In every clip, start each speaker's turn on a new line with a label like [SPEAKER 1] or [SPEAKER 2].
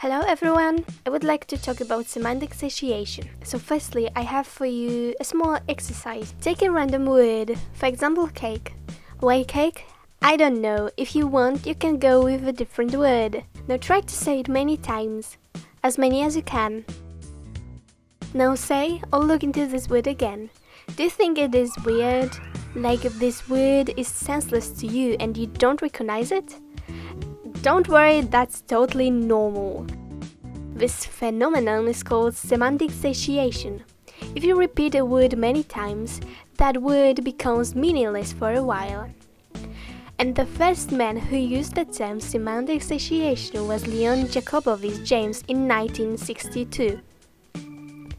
[SPEAKER 1] Hello everyone! I would like to talk about semantic satiation. So firstly, I have for you a small exercise. Take a random word, for example cake. Why cake? I don't know. If you want, you can go with a different word. Now try to say it many times, as many as you can. Now say or look into this word again. Do you think it is weird? Like if this word is senseless to you and you don't recognize it? Don't worry, that's totally normal. This phenomenon is called semantic satiation. If you repeat a word many times, that word becomes meaningless for a while. And the first man who used the term semantic satiation was Leon Jacobovich James in 1962.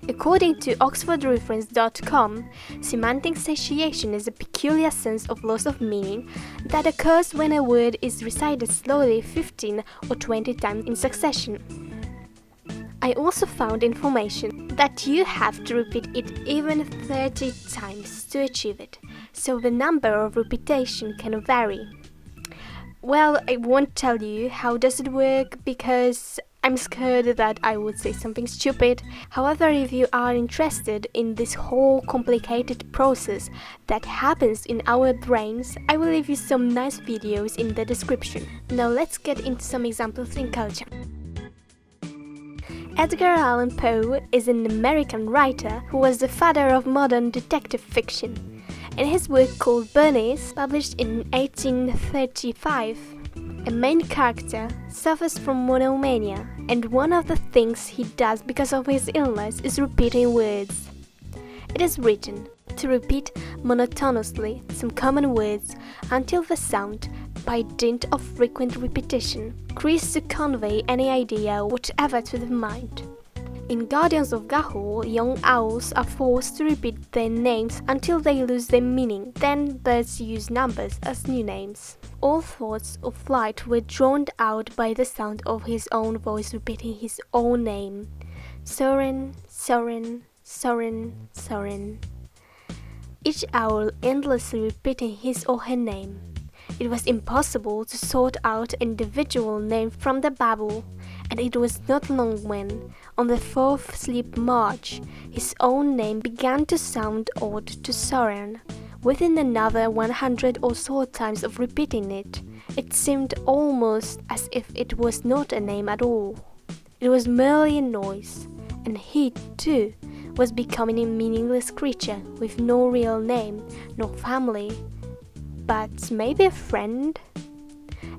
[SPEAKER 1] According to oxfordreference.com, semantic satiation is a peculiar sense of loss of meaning that occurs when a word is recited slowly 15 or 20 times in succession. I also found information that you have to repeat it even 30 times to achieve it, so the number of repetition can vary. Well, I won't tell you how does it work because I'm scared that I would say something stupid. However, if you are interested in this whole complicated process that happens in our brains, I will leave you some nice videos in the description. Now let's get into some examples in culture. Edgar Allan Poe is an American writer who was the father of modern detective fiction. In his work called Bernice, published in 1835, a main character suffers from monomania, and one of the things he does because of his illness is repeating words. It is written to repeat monotonously some common words until the sound, by dint of frequent repetition, agrees to convey any idea whatever to the mind. In Guardians of Gahul, young owls are forced to repeat their names until they lose their meaning. Then birds use numbers as new names. All thoughts of flight were drowned out by the sound of his own voice repeating his own name. Soren, Soren, Soren, Soren. Each owl endlessly repeating his or her name. It was impossible to sort out an individual name from the babble, and it was not long when, on the fourth sleep march, his own name began to sound odd to Soren. Within another 100 or so times of repeating it, it seemed almost as if it was not a name at all. It was merely a noise, and he, too, was becoming a meaningless creature with no real name, no family, but maybe a friend?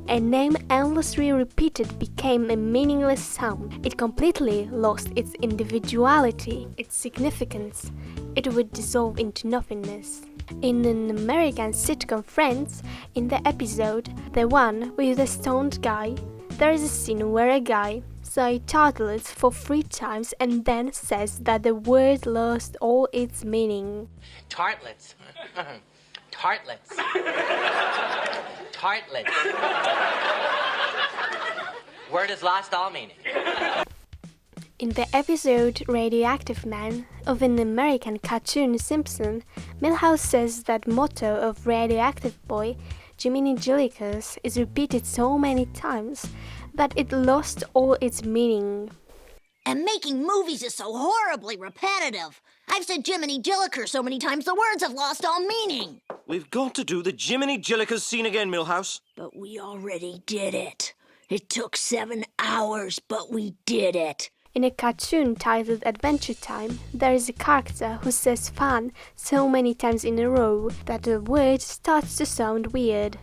[SPEAKER 1] A name endlessly repeated became a meaningless sound. It completely lost its individuality, its significance. It would dissolve into nothingness. In an American sitcom Friends, in the episode The One with the Stoned Guy, there is a scene where a guy says tartlets for 3 times and then says that the word lost all its meaning.
[SPEAKER 2] Tartlets. Tartlets. Tartlets. Word has lost all meaning.
[SPEAKER 1] In the episode Radioactive Man of an American cartoon Simpson, Milhouse says that motto of Radioactive Boy, Jiminy Jillikers, is repeated so many times that it lost all its meaning.
[SPEAKER 3] And making movies is so horribly repetitive. I've said Jiminy Jilliker so many times the words have lost all meaning.
[SPEAKER 4] We've got to do the Jiminy Jillikers scene again, Milhouse.
[SPEAKER 3] But we already did it. It took 7 hours, but we did it.
[SPEAKER 1] In a cartoon titled Adventure Time, there is a character who says fun so many times in a row that the word starts to sound weird.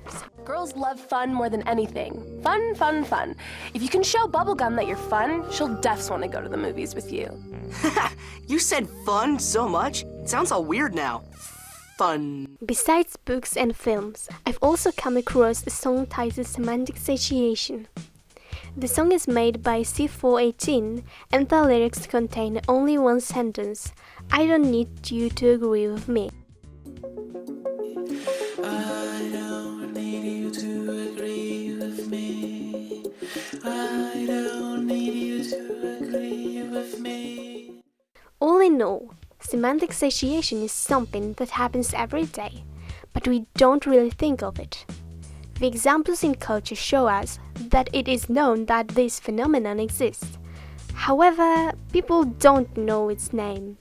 [SPEAKER 5] Girls love fun more than anything. Fun, fun, fun. If you can show Bubblegum that you're fun, she'll defs want to go to the movies with you.
[SPEAKER 6] You said fun so much, it sounds all weird now. Fun.
[SPEAKER 1] Besides books and films, I've also come across a song titled Semantic Satiation. The song is made by C418 and the lyrics contain only one sentence: I don't need you to agree with me.
[SPEAKER 7] I don't need you to agree with me. I don't need you to agree with me.
[SPEAKER 1] All in all, semantic satiation is something that happens every day, but we don't really think of it. The examples in culture show us that it is known that this phenomenon exists. However, people don't know its name.